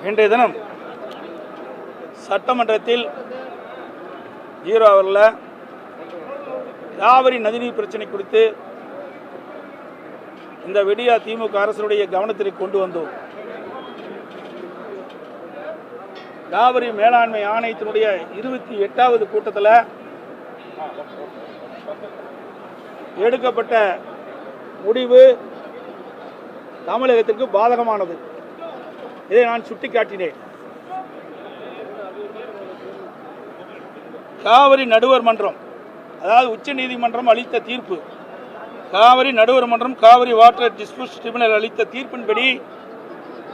இன்றைய தினம் சட்டமன்றத்தில் 0 ஹவரில் காவிரி நதிநீர் பிரச்சனை குறித்து இந்த விடியா திமுக அரசுடைய கவனத்திற்கு கொண்டு வந்தோம். காவிரி மேலாண்மை ஆணையத்தினுடைய 28வது கூட்டத்தில் எடுக்கப்பட்ட முடிவு தமிழகத்திற்கு பாதகமானது. இதை நான் சுட்டிக்காட்டினேன். காவிரி நடுவர் மன்றம், அதாவது உச்ச நீதிமன்றம் அளித்த தீர்ப்பு, காவிரி நடுவர் மன்றம் காவிரி வாட்டர் டிஸ்பியூட் ட்ரிபியூனல் அளித்த தீர்ப்பின்படி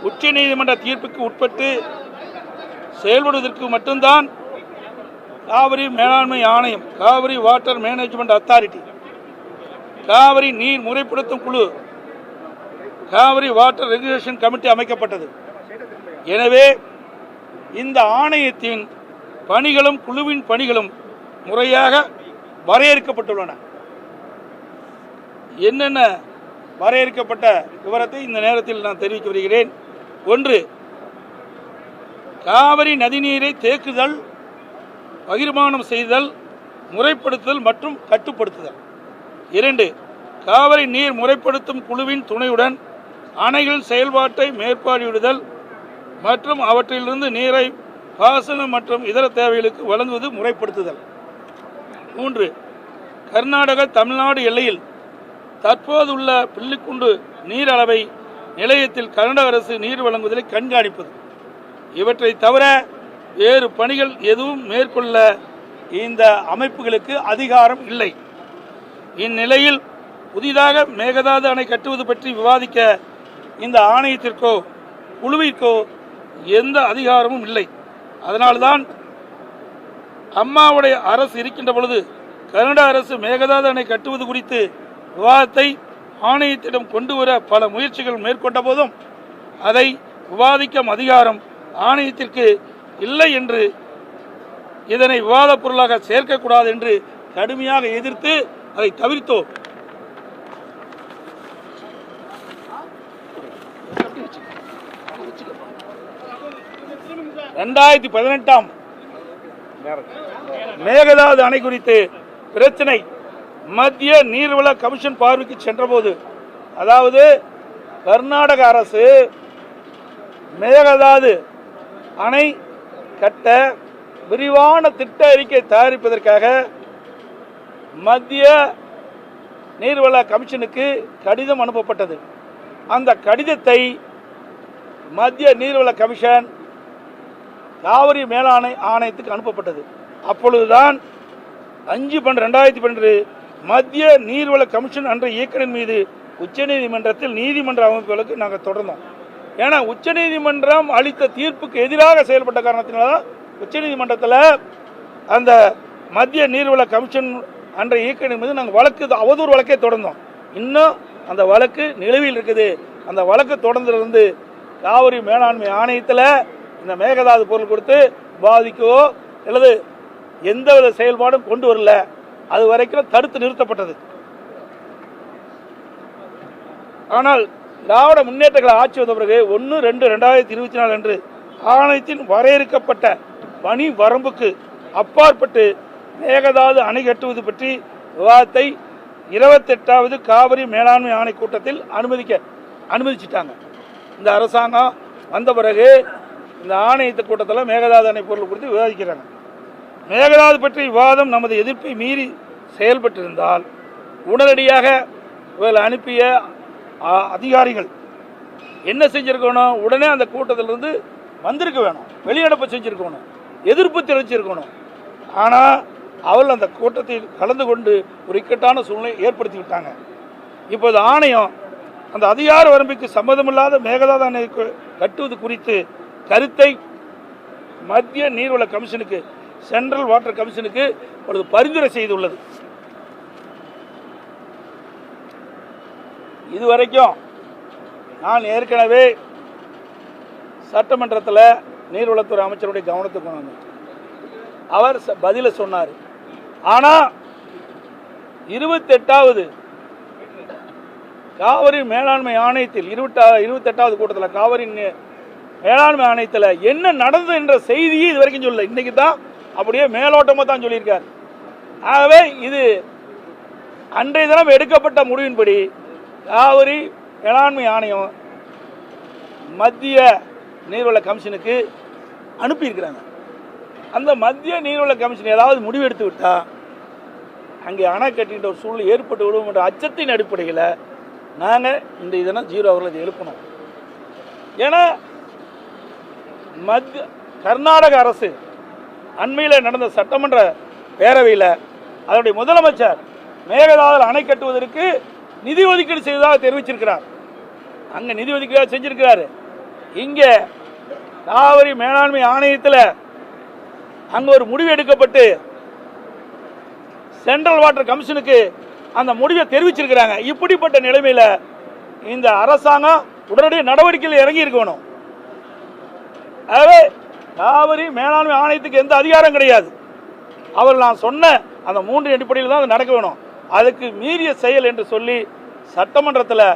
உச்ச நீதிமன்ற தீர்ப்புக்கு உட்பட்டு செயல்படுவதற்கு மட்டும்தான் காவிரி மேலாண்மை ஆணையம், Kaveri water management authority, Kaveri நீர் முறைப்படுத்தும் குழு, காவிரி வாட்டர் ரெகுலேஷன் கமிட்டி அமைக்கப்பட்டது. எனவே இந்த ஆணையத்தின் பணிகளும் குழுவின் பணிகளும் முறையாக வரையறுக்கப்பட்டுள்ளன. என்னென்ன வரையறுக்கப்பட்ட விவரத்தை இந்த நேரத்தில் நான் தெரிவிக்க வருகிறேன். 1, காவிரி நதிநீரை தேக்குதல், பகிர்மானம் செய்தல், முறைப்படுத்துதல் மற்றும் கட்டுப்படுத்துதல். 2, காவிரி நீர் முறைப்படுத்தும் குழுவின் துணையுடன் அணைகளின் செயல்பாட்டை மேற்பார்வையிடுதல் மற்றும் அவற்றிலிருந்து நீரை பாசனம் மற்றும் இதர தேவைகளுக்கு வழங்குவது முறைப்படுத்துதல். 3, கர்நாடக தமிழ்நாடு எல்லையில் தற்போதுள்ள பில்லிக்குண்டு நீர் அளவை நிலையத்தில் கர்நாடக அரசு நீர் வழங்குவதை கண்காணிப்பது. இவற்றை தவிர வேறு பணிகள் எதுவும் மேற்கொள்ள இந்த அமைப்புகளுக்கு அதிகாரம் இல்லை. இந்நிலையில் புதிதாக மேகதாது அணை கட்டுவது பற்றி விவாதிக்க இந்த ஆணையத்திற்கோ குழுவிற்கோ எந்த அதிகாரமும் இல்லை. அதனால்தான் அம்மாவுடைய அரசு இருக்கின்ற பொழுது கர்நாடக அரசு மேகதாது அணை கட்டுவது குறித்து விவாதத்தை ஆணையத்திடம் கொண்டு வர பல முயற்சிகள் மேற்கொண்ட போதும் அதை விவாதிக்கும் அதிகாரம் ஆணையத்திற்கு இல்லை என்று, இதனை விவாத பொருளாக சேர்க்கக்கூடாது என்று கடுமையாக எதிர்த்து அதை தவிர்த்தோம். (2018) மேகதாது அணை குறித்து பிரச்சனை மத்திய நீர்வள கமிஷன் பார்வைக்கு சென்றபோது, அதாவது கர்நாடக அரசு மேகதாது அணை கட்ட விரிவான திட்ட அறிக்கை தயாரிப்பதற்காக மத்திய நீர்வள கமிஷனுக்கு கடிதம் அனுப்பப்பட்டது. அந்த கடிதத்தை மத்திய நீர்வள கமிஷன் காவிரி மேலாண்மை ஆணையத்துக்கு அனுப்பப்பட்டது. அப்பொழுதுதான் 5/12/2012 மத்திய நீர்வள கமிஷன் என்ற இயக்குநரின் மீது உச்சநீதிமன்றத்தில் நீதிமன்ற அமைப்புகளுக்கு நாங்கள் தொடர்ந்தோம். ஏன்னா உச்சநீதிமன்றம் அளித்த தீர்ப்புக்கு எதிராக செயல்பட்ட காரணத்தினால்தான் உச்சநீதிமன்றத்தில் அந்த மத்திய நீர்வள கமிஷன் என்ற இயக்குநரின் மீது நாங்கள் அவதூறு வழக்கை தொடர்ந்தோம். இன்னும் அந்த வழக்கு நிலுவையில் இருக்குது. அந்த வழக்கு தொடர்ந்திருந்து காவிரி மேலாண்மை ஆணையத்தில் இந்த மேகதாது பொருள் கொடுத்து பாதிக்கவோ அல்லது எந்தவித செயல்பாடும் கொண்டு வரல. அது வரைக்கும் தடுத்து நிறுத்தப்பட்டது. ஆனால் திராவிட முன்னேற்ற கழக ஆட்சி வந்த பிறகு 1/2/2024 அன்று ஆணையத்தின் வரையறுக்கப்பட்ட பணி வரம்புக்கு அப்பாற்பட்டு மேகதாது அணை கட்டுவது பற்றி விவாதத்தை 28வது காவிரி மேலாண்மை ஆணை கூட்டத்தில் அனுமதிச்சிட்டாங்க. இந்த அரசாங்கம் வந்த பிறகு இந்த ஆணையத்து கூட்டத்தில் மேகதாது அணை பொருள் குறித்து விவாதிக்கிறாங்க. மேகதாது பற்றி விவாதம் நமது எதிர்ப்பை மீறி செயல்பட்டிருந்தால் உடனடியாக இவர்கள் அனுப்பிய அதிகாரிகள் என்ன செஞ்சிருக்கணும்? உடனே அந்த கூட்டத்திலிருந்து வந்திருக்க வேணும், வெளிநடப்பு செஞ்சிருக்கணும், எதிர்ப்பு தெரிவிச்சிருக்கணும். ஆனால் அவர்கள் அந்த கூட்டத்தில் கலந்து கொண்டு ஒரு இக்கட்டான சூழ்நிலை ஏற்படுத்தி விட்டாங்க. இப்போது ஆணையம் அந்த அதிகார வரம்புக்கு சம்மதமில்லாத மேகதாது அணை கட்டுவது குறித்து கருத்தை மத்திய நீர்வள கமிஷனுக்கு, சென்ட்ரல் வாட்டர் கமிஷனுக்கு ஒரு பரிந்துரை செய்துள்ளது. இதுவரைக்கும் நான் ஏற்கனவே சட்டமன்றத்தில் நீர்வளத்துறை அமைச்சருடைய கவனத்துக்கு கொண்டு வந்தேன். அவர் பதில சொன்னார். ஆனால் 28வது காவிரி மேலாண்மை ஆணையத்தில் 28வது கூட்டத்தில் காவிரி மேலாண்மை ஆணையத்தில் என்ன நடந்தது என்ற செய்தியை இது வரைக்கும் சொல்லல. இன்னைக்கு தான் அப்படியே மேலோட்டமாக தான் சொல்லியிருக்கார். ஆகவே இது அன்றைய தினம் எடுக்கப்பட்ட முடிவின்படி காவிரி மேலாண்மை ஆணையம் மத்திய நீர்வள கமிஷனுக்கு அனுப்பியிருக்கிறாங்க. அந்த மத்திய நீர்வள கமிஷன் ஏதாவது முடிவு எடுத்து விட்டா அங்கே அணை கட்டின்ற ஒரு சூழ்நிலை ஏற்பட்டு விடும் என்ற அச்சத்தின் அடிப்படையில் நாங்கள் இந்த இதனை 0 அவர்களை எழுப்பணும். ஏன்னா கர்நாடக அரசு அண்மையில் நடந்த சட்டமன்ற பேரவையில் அதனுடைய முதலமைச்சர் மேகதாதுல அணை கட்டுவதற்கு நிதி ஒதுக்கீடு செய்ததாக தெரிவிச்சிருக்கிறார். அங்கே நிதி ஒதுக்கீடு செஞ்சிருக்கிறாரு. இங்கே காவிரி மேலாண்மை ஆணையத்தில் அங்கே ஒரு முடிவு எடுக்கப்பட்டு சென்ட்ரல் வாட்டர் கமிஷனுக்கு அந்த முடிவை தெரிவிச்சிருக்கிறாங்க. இப்படிப்பட்ட நிலைமையில் இந்த அரசாங்கம் உடனடியாக நடவடிக்கையில் இறங்கி இருக்கணும். ஆகவே காவிரி மேலாண்மை ஆணையத்துக்கு எந்த அதிகாரம் கிடையாது. அவர் நான் சொன்ன அந்த 3 அடிப்படையில் தான் அது நடக்க வேணும். அதுக்கு மீறிய செயல் என்று சொல்லி சட்டமன்றத்தில்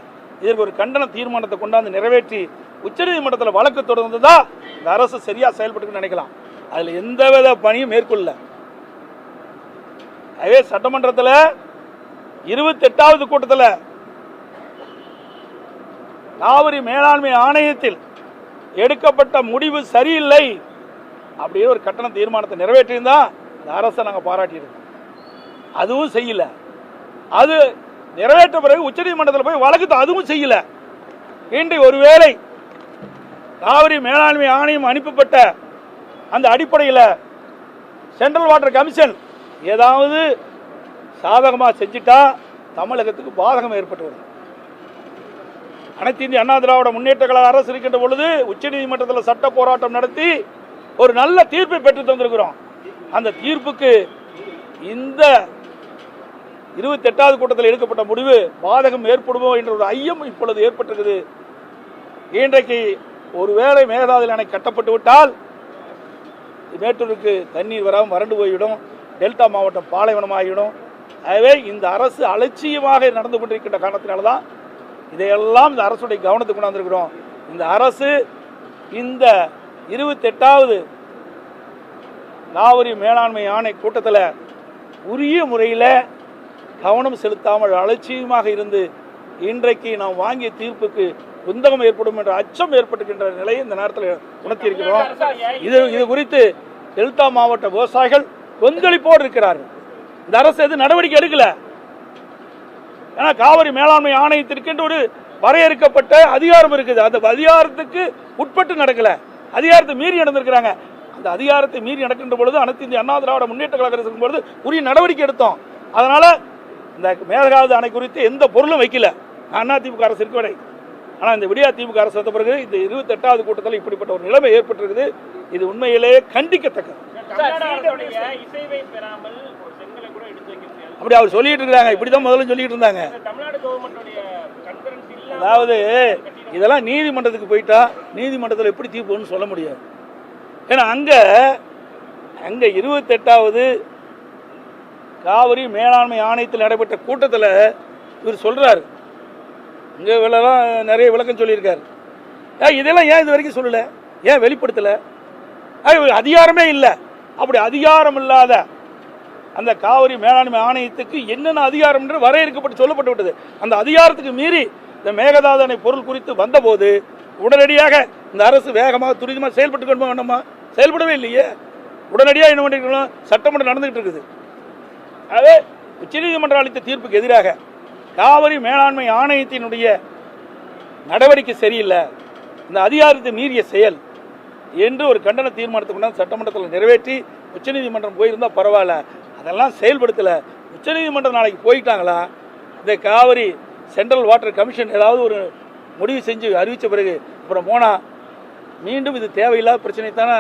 இதற்கு ஒரு கண்டன தீர்மானத்தை கொண்டாந்து நிறைவேற்றி உச்சநீதிமன்றத்தில் வழக்கு தொடர்ந்து தான் இந்த அரசு சரியா செயல்பட்டு நினைக்கலாம். அதில் எந்தவித பணியும் மேற்கொள்ள. அதே சட்டமன்றத்தில் 28வது கூட்டத்தில் காவிரி மேலாண்மை ஆணையத்தில் எடுக்கப்பட்ட முடிவு சரியில்லை அப்படியே ஒரு கட்டண தீர்மானத்தை நிறைவேற்றியிருந்தா இந்த அரசை நாங்கள் பாராட்டியிருக்கோம். அதுவும் செய்யல. அது நிறைவேற்ற பிறகு உச்சநீதிமன்றத்தில் போய் வழக்கு அதுவும் செய்யல. இன்று ஒருவேளை காவிரி மேலாண்மை ஆணையம் அனுப்பப்பட்ட அந்த அடிப்படையில் சென்ட்ரல் வாட்டர் கமிஷன் ஏதாவது சாதகமாக செஞ்சுட்டா தமிழகத்துக்கு பாதகம் ஏற்பட்டு வரும். அனைத்து இந்திய அண்ணா திராவிட முன்னேற்ற கழக அரசு இருக்கின்ற பொழுது உச்சநீதிமன்றத்தில் சட்ட போராட்டம் நடத்தி ஒரு நல்ல தீர்ப்பை பெற்று தந்திருக்கிறோம். அந்த தீர்ப்புக்கு இந்த 28வது கூட்டத்தில் எடுக்கப்பட்ட முடிவு பாதகம் ஏற்படுமோ என்ற ஒரு ஐயம் இப்பொழுது ஏற்பட்டிருக்குது. இன்றைக்கு ஒருவேளை மேகதாது அணை கட்டப்பட்டு விட்டால் மேட்டூருக்கு தண்ணீர் வராமல் வறண்டு போய்விடும். டெல்டா மாவட்டம் பாலைவனமாகிவிடும். ஆகவே இந்த அரசு அலட்சியமாக நடந்து கொண்டிருக்கின்ற காரணத்தினால்தான் இதையெல்லாம் இந்த அரசுடைய கவனத்துக்கு கொண்டாந்துருக்கிறோம். இந்த அரசு இந்த 28வது காவிரி மேலாண்மை ஆணை கூட்டத்தில் உரிய முறையில் கவனம் செலுத்தாமல் அலட்சியமாக இருந்து இன்றைக்கு நாம் வாங்கிய தீர்ப்புக்கு குந்தகம் ஏற்படும் என்ற அச்சம் ஏற்பட்டுகின்ற நிலையை இந்த நேரத்தில் உணர்த்தியிருக்கிறோம். இது குறித்து டெல்டா மாவட்ட விவசாயிகள் கொந்தளிப்போடு இருக்கிறார்கள். இந்த அரசு எது நடவடிக்கை எடுக்கல. ஏன்னா காவிரி மேலாண்மை ஆணையத்திற்கு ஒரு வரையறுக்கப்பட்ட அதிகாரம் இருக்குது. அந்த அதிகாரத்துக்கு உட்பட்டு நடக்கல, அதிகாரத்தை மீறி நடந்திருக்கிறாங்க. அந்த அதிகாரத்தை மீறி நடக்கின்ற பொழுது அனைத்து இந்திய அண்ணா திராவிட முன்னேற்ற கழக அரசு பொழுது உரிய நடவடிக்கை எடுத்தோம். அதனால இந்த மேகதாது அணை குறித்து எந்த பொருளும் வைக்கல அதிமுக அரசு இருக்க வரை. ஆனால் இந்த விடியா திமுக அரசு வந்த பிறகு இந்த 28வது கூட்டத்தில் இப்படிப்பட்ட ஒரு நிலைமை ஏற்பட்டிருக்குது. இது உண்மையிலேயே கண்டிக்கத்தக்கது. அப்படி அவர் சொல்லிட்டு இருக்காங்க. இப்படிதான் முதல்ல சொல்லிட்டு இருந்தாங்க. அதாவது இதெல்லாம் நீதிமன்றத்துக்கு போயிட்டா நீதிமன்றத்தில் எப்படி தீர்ப்புன்னு சொல்ல முடியாது. ஏன்னா அங்க 28வது காவிரி மேலாண்மை ஆணையத்தில் நடைபெற்ற கூட்டத்தில் இவர் சொல்றாரு. இங்க நிறைய விளக்கம் சொல்லியிருக்காரு. இதெல்லாம் ஏன் இது வரைக்கும் சொல்லல, ஏன் வெளிப்படுத்தல? அதிகாரமே இல்லை. அப்படி அதிகாரம் இல்லாத அந்த காவிரி மேலாண்மை ஆணையத்துக்கு என்னென்ன அதிகாரம் என்று வரையறுக்கப்பட்டு சொல்லப்பட்டு விட்டது. அந்த அதிகாரத்துக்கு மீறி இந்த மேகதாது அணை பொருள் குறித்து வந்தபோது உடனடியாக இந்த அரசு வேகமாக துரிதமாக செயல்பட்டு கொண்டு வேண்டாமா? செயல்படவே இல்லையே. உடனடியாக என்ன பண்ணிருக்கணும்? சட்டமன்றம் நடந்துகிட்டு இருக்குது. அதே உச்சநீதிமன்றம் அளித்த தீர்ப்புக்கு எதிராக காவிரி மேலாண்மை ஆணையத்தினுடைய நடவடிக்கை சரியில்லை, இந்த அதிகாரத்தை மீறிய செயல் என்று ஒரு கண்டன தீர்மானத்தை கொண்டாந்து சட்டமன்றத்தில் நிறைவேற்றி உச்சநீதிமன்றம் போயிருந்தால் பரவாயில்ல. அதெல்லாம் செயல்படுத்தலை. உச்சநீதிமன்றம் நாளைக்கு போயிட்டாங்களா? இந்த காவிரி சென்ட்ரல் வாட்டர் கமிஷன் ஏதாவது ஒரு முடிவு செஞ்சு அறிவித்த பிறகு அப்புறம் போனால் மீண்டும் இது தேவையில்லாத பிரச்சனை தானே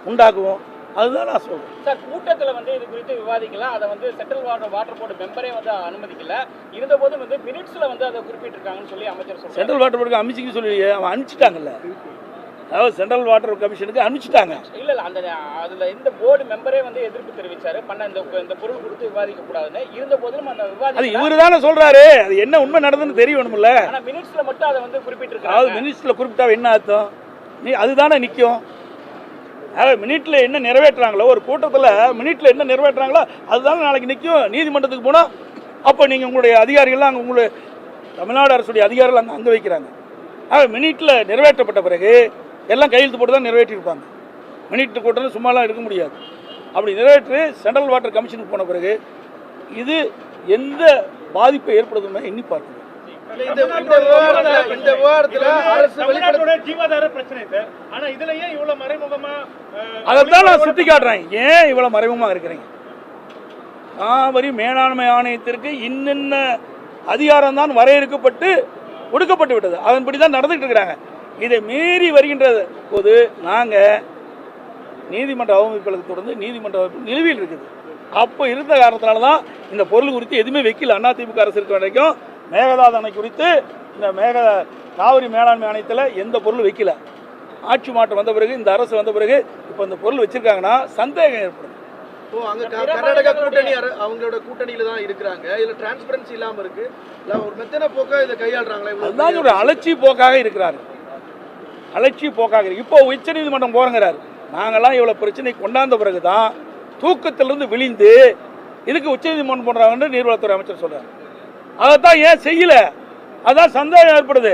உண்டாக்குவோம். அதுதான் நான் சொல்றேன். சார், கூட்டத்தில் இது குறித்து விவாதிக்கலாம். அதை சென்ட்ரல் வாட்டர் போர்டு மெம்பரே அனுமதிக்கல. இருந்த போதும் மினிட்ஸ்ல அதை குறிப்பிட்டிருக்காங்கன்னு சொல்லி அமைச்சர் சொல்றாரு. சென்ட்ரல் வாட்டர் போர்டுக்கு அமைச்சிக்க சொல்லி அவன் அனுப்பிச்சிட்டாங்கல்ல. அதாவது சென்ட்ரல் வாட்டர் கமிஷனுக்கு அனுப்பிச்சிட்டாங்க. இல்ல அதுல இந்த போர்டு மெம்பரே எதிர்ப்பு தெரிவிச்சாரு. இந்த பொருள் குறித்து விவாதிக்க கூடாதுன்னு. இருந்த போதிலும் அந்த விவாதம் அது இவரு தானே சொல்றாரு. அது என்ன உண்மை நடந்ததுன்னு தெரியணும்ல. ஆனா மினிட்ஸ்ல மட்டும் அதை குறிப்பிட்டிருக்காங்க. அதாவது மினிட்ஸ்ல குறிப்பிட்டா என்ன அர்த்தம்? அதுதானே நிற்கும். மினிட்ல என்ன நிறைவேற்றுறாங்களோ, ஒரு கூட்டத்தில் மினிட்ல என்ன நிறைவேற்றுறாங்களோ அதுதானே நாளைக்கு நிற்கும். நீதிமன்றத்துக்கு போனால் அப்போ நீங்கள் உங்களுடைய அதிகாரிகள்லாம் அங்கே உங்களுடைய தமிழ்நாடு அரசுடைய அதிகாரிகள் அங்கே வைக்கிறாங்க. மினிட்ல நிறைவேற்றப்பட்ட பிறகு எல்லாம் கையெழுத்து போட்டு தான் நிறைவேற்றிருப்பாங்க. மினிட் கூட்டம் சும்மாலாம் இருக்க முடியாது. அப்படி நிறைவேற்றி சென்ட்ரல் வாட்டர் கமிஷனுக்கு போன பிறகு இது எந்த பாதிப்பை ஏற்படுத்துமே எண்ணி பார்க்கணும். அதைத்தான் நான் சுட்டி காட்டுறேன். ஏன் இவ்வளவு மறைமுகமாக இருக்கிறீங்க? காவிரி மேலாண்மை ஆணையத்திற்கு இன்னென்ன அதிகாரம் தான் வரையறுக்கப்பட்டு ஒடுக்கப்பட்டு விட்டது. அதன்படி தான் நடந்துகிட்டு இருக்கிறாங்க. இதை மீறி வருகின்ற போது நாங்கள் நீதிமன்ற அவமதிப்புகளுக்கு தொடர்ந்து நீதிமன்ற நிலுவையில் இருக்குது. அப்போ இருந்த காரணத்தினால தான் இந்த பொருள் குறித்து எதுவுமே வைக்கல. அதிமுக அரசு இருக்க வரைக்கும் மேகதாது அணை குறித்து இந்த காவிரி மேலாண்மை ஆணையத்தில் எந்த பொருளும் வைக்கல. ஆட்சி மாற்றம் வந்த பிறகு, இந்த அரசு வந்த பிறகு இப்போ இந்த பொருள் வச்சிருக்காங்கன்னா சந்தேகம் ஏற்படும். கர்நாடகா கூட்டணி அவங்களோட கூட்டணியில தான் இருக்கிறாங்க. இதுல டிரான்ஸ்பரன்சி இல்லாம இருக்கு. ஒரு மெத்தன போக்கா இதை கையாளுறாங்களே. அதுதான் ஒரு அலட்சி போக்காக இருக்கிறாரு. அலட்சி போக்காக இப்போ உச்ச நீதிமன்றம் போறங்கிறாரு. நாங்கெல்லாம் இவ்வளவு பிரச்சனை கொண்டாந்த பிறகுதான் தூக்கத்திலிருந்து விழிந்து இதுக்கு உச்ச நீதிமன்றம் போடுறாங்கன்னு நீர்வளத்துறை அமைச்சர் சொல்றாரு. அதைத்தான் ஏன் செய்யல? அதான் சந்தேகம் ஏற்படுது.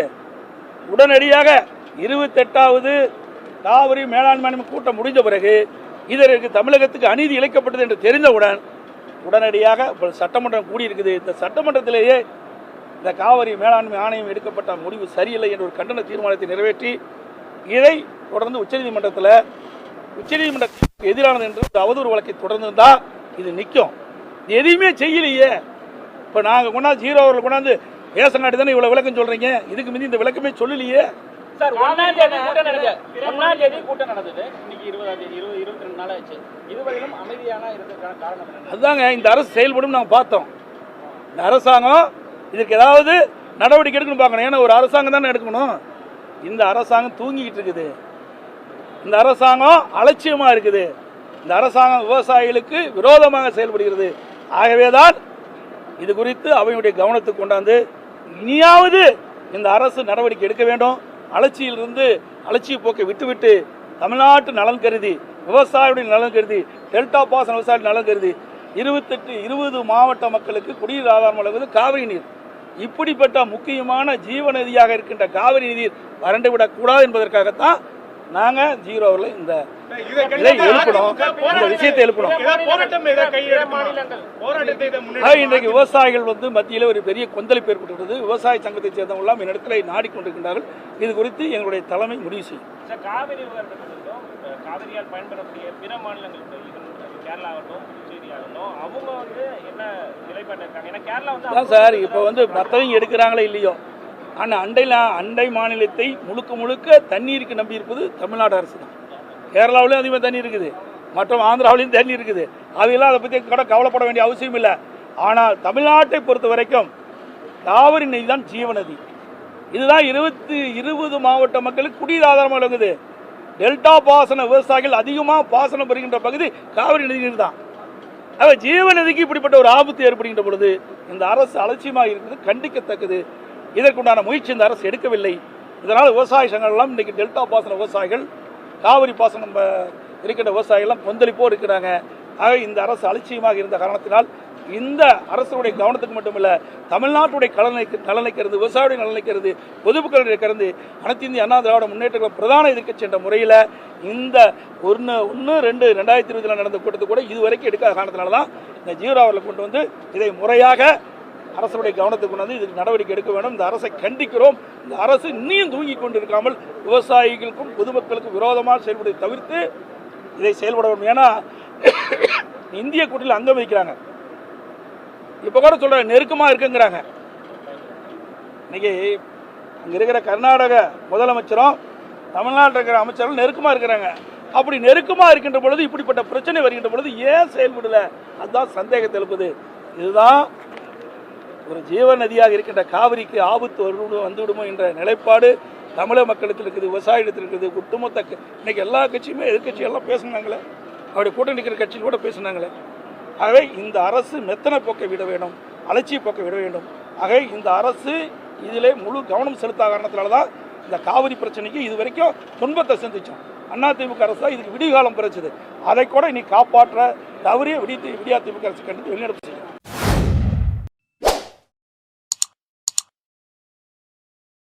உடனடியாக 28வது காவிரி மேலாண்மை கூட்டம் முடிந்த பிறகு இதற்கு தமிழகத்துக்கு அநீதி இழைக்கப்பட்டது என்று தெரிந்தவுடன் உடனடியாக சட்டமன்றம் கூடியிருக்குது. இந்த சட்டமன்றத்திலேயே இந்த காவிரி மேலாண்மை ஆணையம் எடுக்கப்பட்ட முடிவு சரியில்லை என்ற ஒரு கண்டன தீர்மானத்தை நிறைவேற்றி இதை தொடர்ந்து உச்சநீதிமன்றத்துக்கு எதிரானது என்று அவதூறு வழக்கை தொடர்ந்து தான் இது நிற்கும். எதையுமே செய்யலையே. இப்போ நாங்கள் கொண்டாந்து 0 அவர்கள் கொண்டாந்து பேசங்காட்டி தானே இவ்வளோ விளக்கம் சொல்றீங்க. இதுக்கு முந்தி இந்த விளக்கமே சொல்லலையே. சார், 1ஆம் தேதி கூட்டம் நடந்தது. இன்னைக்கு 20ஆம் தேதி 22 நாள் ஆச்சு. இதுவரையிலும் அமைதியான இருக்கிறதுக்கான காரணம் என்ன? அதுதாங்க இந்த அரசு செயல்படும் நாங்கள் பார்த்தோம். இந்த அரசாங்கம் இதுக்கு ஏதாவது நடவடிக்கை எடுக்கணும் பார்க்கணும். ஏன்னா ஒரு அரசாங்கம் தானே எடுக்கணும். இந்த அரசாங்கம் தூங்கிக்கிட்டு இருக்குது. இந்த அரசாங்கம் அலட்சியமா இருக்குது. இந்த அரசாங்கம் விவசாயிகளுக்கு விரோதமாக செயல்படுகிறது. ஆகவேதான் இது குறித்து அவையுடைய கவனத்துக்கு கொண்டாந்து இனியாவது இந்த அரசு நடவடிக்கை எடுக்க வேண்டும். அலட்சியிலிருந்து அலட்சிய போக்கை விட்டுவிட்டு தமிழ்நாட்டு நலன் கருதி, விவசாயியுடைய நலன் கருதி, டெல்டா பாசன விவசாயிகள் நலன் கருதி 20 மாவட்ட மக்களுக்கு குடிநீர் ஆதாரம் வழங்குவது காவிரி நீர். இப்படிப்பட்ட முக்கியமான ஜீவநதியாக இருக்கின்ற காவிரி நீர் வறண்டுவிடக் கூடாது என்பதற்காகத்தான் நாங்கள் 0 அவர்கள் இந்த எழுப்பணும், இந்த விஷயத்தை எழுப்பணும். இன்றைக்கு விவசாயிகள் மத்தியில் ஒரு பெரிய கொந்தளிப்பு ஏற்பட்டுள்ளது. விவசாய சங்கத்தை சேர்ந்தவங்க இடத்துல நாடிக்கொண்டிருக்கின்றார்கள். இது குறித்து எங்களுடைய தலைமை முடிவு செய்யும். காவிரி காவிரியால் பயன்படக்கூடிய பிற மாநிலங்கள் கேரளா ஆகட்டும், புதுச்சேரி ஆகட்டும், அவங்க என்ன நிலைப்பாடு இருக்காங்க? ஏன்னா கேரளா சார் இப்போ மற்றவங்க எடுக்கிறாங்களே இல்லையோ, ஆனால் அண்டை மாநிலத்தை முழுக்க தண்ணீருக்கு நம்பி இருப்பது தமிழ்நாடு அரசு தான். கேரளாவிலும் அதிகமாக தண்ணி இருக்குது, மற்றும் ஆந்திராவிலையும் தண்ணி இருக்குது. அவையெல்லாம் அதை பற்றி கவலைப்பட வேண்டிய அவசியம் இல்லை. ஆனால் தமிழ்நாட்டை பொறுத்த வரைக்கும் காவிரி நதி தான் ஜீவநதி. இதுதான் 20 மாவட்ட மக்களுக்கு குடிநீர் ஆதாரமாக வழங்குது. டெல்டா பாசன விவசாயிகள் அதிகமாக பாசனம் பெறுகின்ற பகுதி காவிரி நதி தான். ஜீவநதிக்கு இப்படிப்பட்ட ஒரு ஆபத்து ஏற்படுகின்ற பொழுது இந்த அரசு அலட்சியமாக இருக்கிறது கண்டிக்கத்தக்கது. இதற்குண்டான முயற்சி இந்த அரசு எடுக்கவில்லை. இதனால் விவசாய சங்கங்கள்லாம் இன்றைக்கு டெல்டா பாசன விவசாயிகள், காவிரி பாசனம் இருக்கின்ற விவசாயிகள்லாம் கொந்தளிப்போ இருக்கிறாங்க. ஆக இந்த அரசு அலட்சியமாக இருந்த காரணத்தினால் இந்த அரசுடைய கவனத்துக்கு மட்டுமல்ல, தமிழ்நாட்டுடைய நலனை கருது, விவசாயியுடைய நலனை கருது, பொதுமக்களுடைய கருது அனைத்து இந்திய அண்ணா திராவிட முன்னேற்ற பிரதான எதிர்க்கட்சி என்ற முறையில் இந்த 1/2/2020 நடந்த கூட்டத்தை கூட இதுவரைக்கும் எடுக்காத காரணத்தினால தான் இந்த 0 அவர்களை கொண்டு வந்து இதை முறையாக அரசுடைய கவனத்துக்கு கொண்டு வந்து இதுக்கு நடவடிக்கை எடுக்க வேண்டும். இந்த அரசை கண்டிக்கிறோம். இந்த அரசு இன்னும் தூங்கி கொண்டிருக்காமல் விவசாயிகளுக்கும் பொதுமக்களுக்கும் விரோதமாக செயல்படுவதை தவிர்த்து இதை செயல்பட வேண்டும். ஏன்னா இந்திய கூட்டணியில் அங்கம் வைக்கிறாங்க. இப்போ கூட சொல்ற நெருக்கமாக இருக்குங்கிறாங்க. இன்னைக்கு அங்கே இருக்கிற கர்நாடக முதலமைச்சரும் தமிழ்நாட்டில் இருக்கிற அமைச்சரும் நெருக்கமாக இருக்கிறாங்க. அப்படி நெருக்கமாக இருக்கின்ற பொழுது இப்படிப்பட்ட பிரச்சனை வருகின்ற பொழுது ஏன் செயல்படலை? அதுதான் சந்தேகத்தை எழுப்புது. இதுதான் ஒரு ஜீவ நதியாக இருக்கின்ற காவிரிக்கு ஆபத்து வந்துவிடுமோ என்ற நிலைப்பாடு தமிழக மக்களிடத்தில் இருக்குது, விவசாயிடத்தில் இருக்குது. ஒட்டுமொத்த இன்னைக்கு எல்லா கட்சியுமே எதிர்கட்சி எல்லாம் பேசுனாங்களே, அவருடைய கூட்டணி இருக்கிற கட்சியில் கூட பேசுனாங்களே. ஆகவே இந்த அரசு மெத்தனை போக்கை விட வேண்டும், அலட்சிய போக்கை விட வேண்டும். ஆகவே இந்த அரசு இதிலே முழு கவனம் செலுத்தாத காரணத்தினால தான் இந்த காவிரி பிரச்சனைக்கு இது வரைக்கும் துன்பத்தை சந்திச்சோம். அதிமுக அரசு தான் இதுக்கு விடிகாலம் பிறச்சது. அதை கூட இனி காப்பாற்ற தவறிய விடியா திமுக அரசு கண்டித்து வெளிநடப்பு செய்யும்.